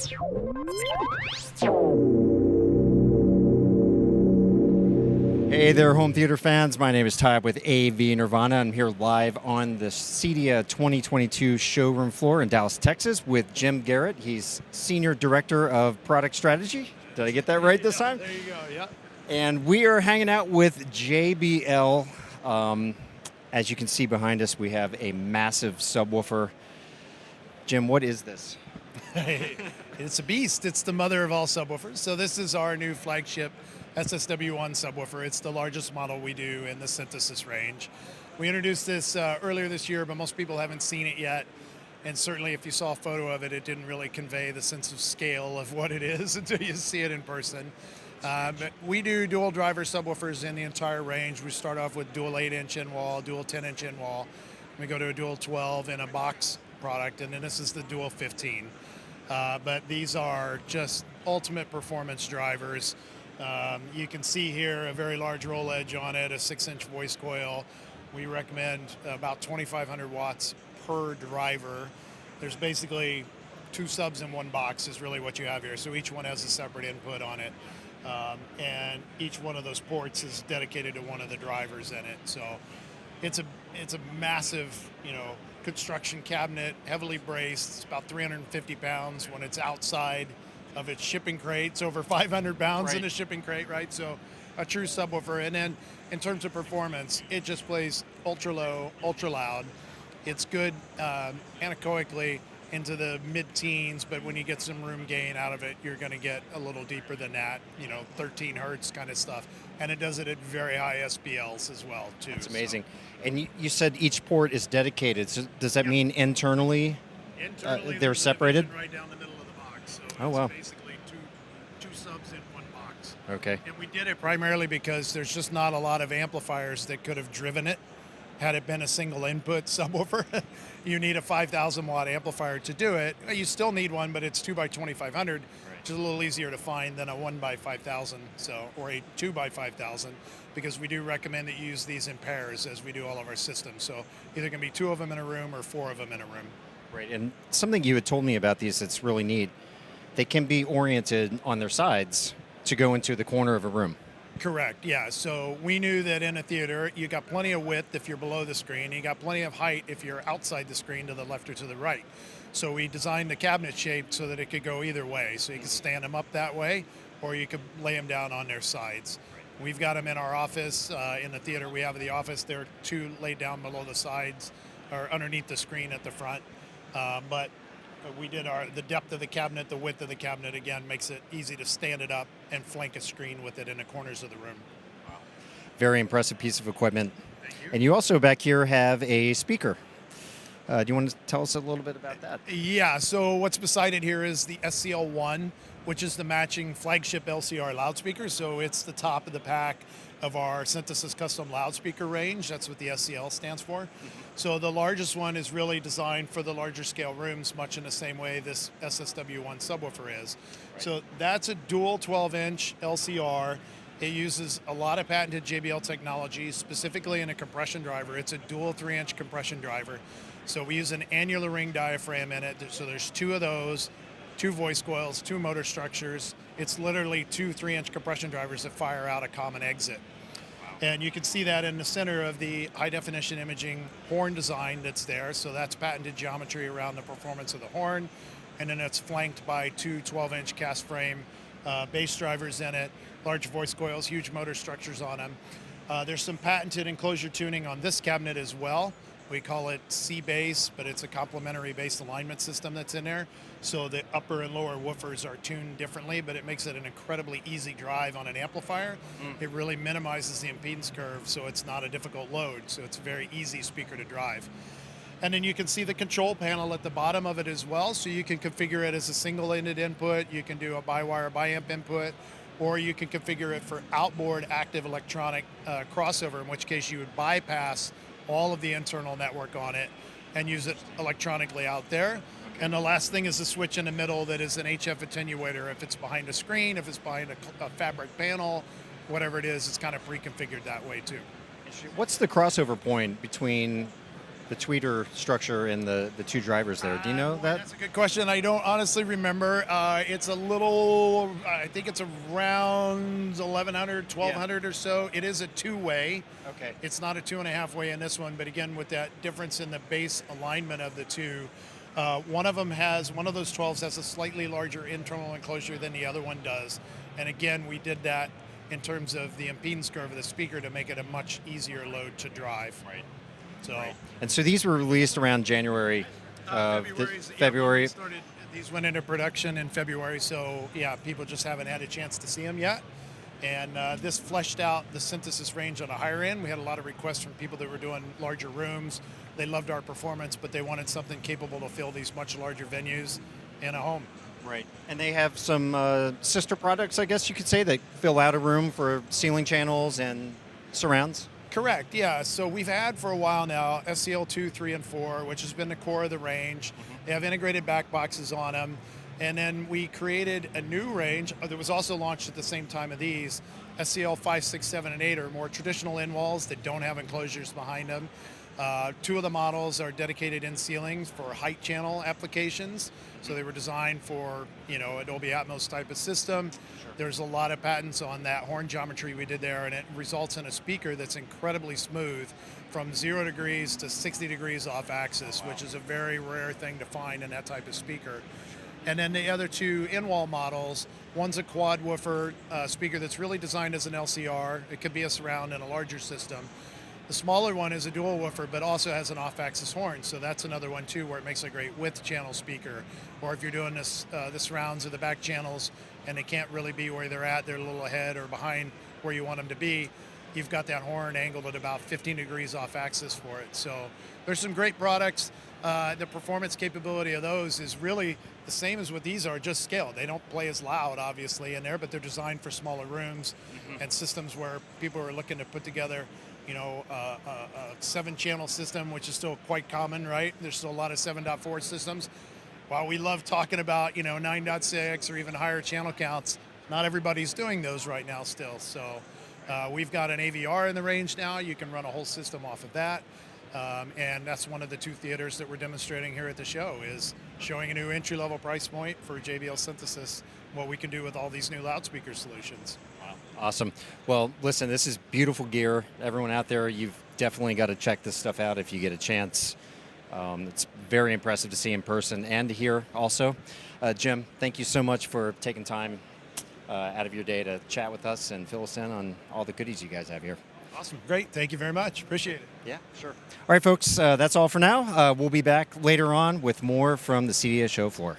Hey there, home theater fans. My name is Ty with AV Nirvana. I'm here live on the CEDIA 2022 showroom floor in Dallas, Texas with Jim Garrett. He's Senior Director of Product Strategy. Did I get that right this time? There you go, yeah. And we are hanging out with JBL. As you can see behind us, we have a massive subwoofer. Jim, what is this? It's a beast. It's the mother of all subwoofers. So this is our new flagship SSW-1 Subwoofer. It's the largest model we do in the synthesis range. We introduced this earlier this year, but most people haven't seen it yet. And certainly if you saw a photo of it, it didn't really convey the sense of scale of what it is until you see it in person. But we do dual driver subwoofers in the entire range. We start off with dual 8-inch in wall, dual 10-inch in wall. We go to a dual 12 in a box product, and then this is the dual 15. But these are just ultimate performance drivers. You can see here a very large roll edge on it, a 6-inch voice coil. We recommend about 2,500 watts per driver. There's basically 2 subs in one box is really what you have here. So each one has a separate input on it. And each one of those ports is dedicated to one of the drivers in it. So it's a massive, construction cabinet, heavily braced. It's about 350 pounds when it's outside of its shipping crate. It's over 500 pounds in a shipping crate, right? So a true subwoofer. And then in terms of performance, it just plays ultra low, ultra loud. It's good anechoically into the mid-teens, but when you get some room gain out of it, you're going to get a little deeper than that, 13 hertz kind of stuff. And it does it at very high SPLs as well, too. That's amazing. So. And you said each port is dedicated. So does that mean internally they're separated? Right down the middle of the box. So wow. It's basically two subs in one box. Okay. And we did it primarily because there's just not a lot of amplifiers that could have driven it. Had it been a single input subwoofer, you need a 5,000 watt amplifier to do it. You still need one, but it's 2x2500, which is a little easier to find than a 1x5000, or a 2x5000, because we do recommend that you use these in pairs as we do all of our systems. So either going to be 2 of them in a room or 4 of them in a room. Right, and something you had told me about these that's really neat, they can be oriented on their sides to go into the corner of a room. Correct, yeah. So we knew that in a theater, you got plenty of width if you're below the screen. You got plenty of height if you're outside the screen to the left or to the right. So we designed the cabinet shape so that it could go either way. So you could stand them up that way, or you could lay them down on their sides. We've got them in our office. In the theater we have in the office, there are 2 laid down below the sides or underneath the screen at the front. But we did the depth of the cabinet, the width of the cabinet, again, makes it easy to stand it up and flank a screen with it in the corners of the room. Wow. Very impressive piece of equipment. Thank you. And you also back here have a speaker. Do you want to tell us a little bit about that? Yeah, so what's beside it here is the SCL-1, which is the matching flagship LCR loudspeaker. So it's the top of the pack of our Synthesis Custom Loudspeaker range. That's what the SCL stands for. Mm-hmm. So the largest one is really designed for the larger scale rooms, much in the same way this SSW-1 subwoofer is. Right. So that's a dual 12-inch LCR. It uses a lot of patented JBL technology, specifically in a compression driver. It's a dual 3-inch compression driver. So we use an annular ring diaphragm in it. So there's 2 of those, 2 voice coils, 2 motor structures. It's literally 2 3-inch compression drivers that fire out a common exit. And you can see that in the center of the high-definition imaging horn design that's there. So that's patented geometry around the performance of the horn. And then it's flanked by 2 12-inch cast frame bass drivers in it, large voice coils, huge motor structures on them. There's some patented enclosure tuning on this cabinet as well. We call it C-Bass, but it's a complementary bass alignment system that's in there. So the upper and lower woofers are tuned differently, but it makes it an incredibly easy drive on an amplifier. It really minimizes the impedance curve, so it's not a difficult load. So it's a very easy speaker to drive. And then you can see the control panel at the bottom of it as well. So you can configure it as a single-ended input. You can do a bi-wire, bi-amp input, or you can configure it for outboard active electronic crossover, in which case you would bypass all of the internal network on it and use it electronically out there. Okay. And the last thing is the switch in the middle that is an HF attenuator. If it's behind a screen, if it's behind a fabric panel, whatever it is, it's kind of pre-configured that way too. What's the crossover point between the tweeter structure in the two drivers there? Do you know that? That's a good question. I don't honestly remember. It's a little, I think it's around 1,100, 1,200 or so. It is a two-way. Okay. It's not a 2.5-way in this one, but again, with that difference in the base alignment of the two, one of those 12s has a slightly larger internal enclosure than the other one does. And again, we did that in terms of the impedance curve of the speaker to make it a much easier load to drive. Right. So, right. And so these were released around January. February. These went into production in February, so yeah, people just haven't had a chance to see them yet. And this fleshed out the synthesis range on a higher end. We had a lot of requests from people that were doing larger rooms. They loved our performance, but they wanted something capable to fill these much larger venues in a home. Right. And they have some sister products, I guess you could say, that fill out a room for ceiling channels and surrounds? Correct, yeah. So we've had for a while now SCL-2, 3, and 4, which has been the core of the range. They have integrated back boxes on them. And then we created a new range that was also launched at the same time of these. SCL-5, 6, 7, and 8 are more traditional in walls that don't have enclosures behind them. Two of the models are dedicated in ceilings for height channel applications. So they were designed for, a Dolby Atmos type of system. Sure. There's a lot of patents on that horn geometry we did there, and it results in a speaker that's incredibly smooth from 0 degrees to 60 degrees off axis, which is a very rare thing to find in that type of speaker. And then the other two in-wall models, one's a quad woofer speaker that's really designed as an LCR. It could be a surround in a larger system. The smaller one is a dual woofer, but also has an off-axis horn. So that's another one too, where it makes a great width channel speaker. Or if you're doing this, the surrounds or the back channels, and they can't really be where they're at, they're a little ahead or behind where you want them to be, you've got that horn angled at about 15 degrees off-axis for it. So there's some great products. The performance capability of those is really the same as what these are, just scaled. They don't play as loud, obviously, in there, but they're designed for smaller rooms and systems where people are looking to put together a 7-channel system, which is still quite common, right? There's still a lot of 7.4 systems. While we love talking about, 9.6 or even higher channel counts, not everybody's doing those right now still. So we've got an AVR in the range now. You can run a whole system off of that. And that's one of the two theaters that we're demonstrating here at the show, is showing a new entry-level price point for JBL synthesis, what we can do with all these new loudspeaker solutions. Awesome. Well, listen, this is beautiful gear. Everyone out there, you've definitely got to check this stuff out if you get a chance. It's very impressive to see in person and to hear also. Jim, thank you so much for taking time out of your day to chat with us and fill us in on all the goodies you guys have here. Awesome. Great. Thank you very much. Appreciate it. Yeah, sure. All right, folks, that's all for now. We'll be back later on with more from the CEDIA show floor.